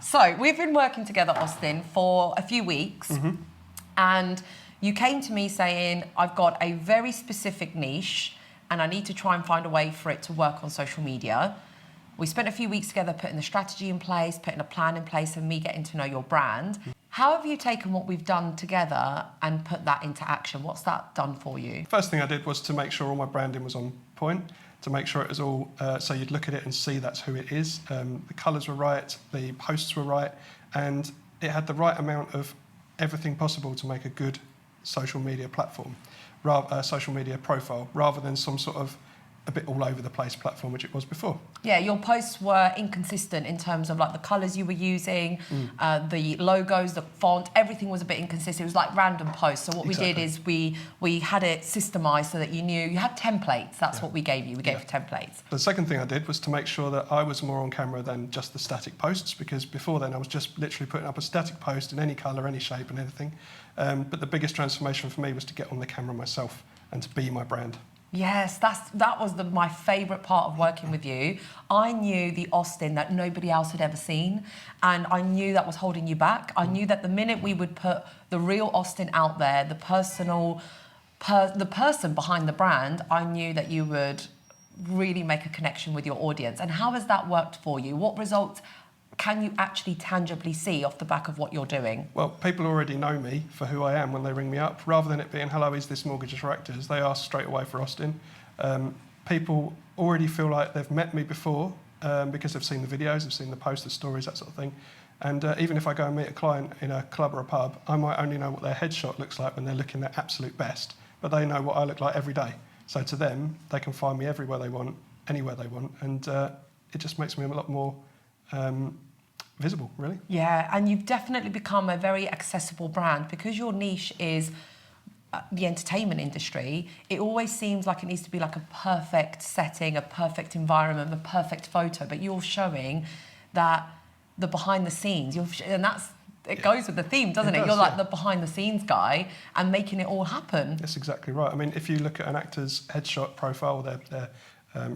So we've been working together, Austin, for a few weeks, and you came to me saying, I've got a very specific niche and I need to try and find a way for it to work on social media. We spent a few weeks together putting the strategy in place, putting a plan in place, and me getting to know your brand. How have you taken what we've done together and put that into action? What's that done for you? First thing I did was to make sure all my branding was on point, to make sure it was all, so you'd look at it and see that's who it is. The colours were right, the posts were right, and it had the right amount of everything possible to make a good social media platform, social media profile, rather than some sort of a bit all over the place platform, which it was before. Yeah, your posts were inconsistent in terms of like the colours you were using, the logos, the font, everything was a bit inconsistent. It was like random posts. So what we did is we had it systemised so that you knew, you had templates, that's what we gave you, we gave you templates. The second thing I did was to make sure that I was more on camera than just the static posts, because before then I was just literally putting up a static post in any colour, any shape and anything. But the biggest transformation for me was to get on the camera myself and to be my brand. Yes, that was my favourite part of working with you. I knew the Austin that nobody else had ever seen, and I knew that was holding you back. I knew that the minute we would put the real Austin out there, the person behind the brand, I knew that you would really make a connection with your audience. And how has that worked for you? What results can you actually tangibly see off the back of what you're doing? Well, people already know me for who I am when they ring me up. Rather than it being, hello, is this Mortgage Directors? They ask straight away for Austin. People already feel like they've met me before because they've seen the videos, they've seen the posts, the stories, that sort of thing. And even if I go and meet a client in a club or a pub, I might only know what their headshot looks like when they're looking their absolute best, but they know what I look like every day. So to them, they can find me everywhere they want, anywhere they want, and it just makes me a lot more visible, really. Yeah, and you've definitely become a very accessible brand because your niche is the entertainment industry. It always seems like it needs to be like a perfect setting, a perfect environment, a perfect photo, but you're showing that the behind the scenes, and it goes with the theme, doesn't it? You're like the behind the scenes guy and making it all happen. That's exactly right. I mean, if you look at an actor's headshot profile, their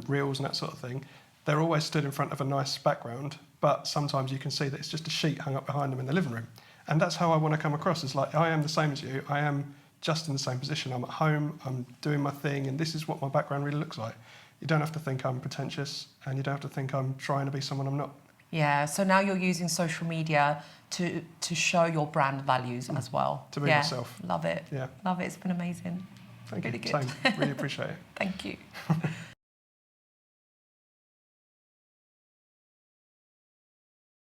reels and that sort of thing, they're always stood in front of a nice background, but sometimes you can see that it's just a sheet hung up behind them in the living room. And that's how I want to come across. It's like, I am the same as you. I am just in the same position. I'm at home, I'm doing my thing, and this is what my background really looks like. You don't have to think I'm pretentious, and you don't have to think I'm trying to be someone I'm not. Yeah, so now you're using social media to show your brand values as well. To be myself. Love it. Yeah. Love it. It's been amazing. Thank you. Really good. Same. Really appreciate it. Thank you.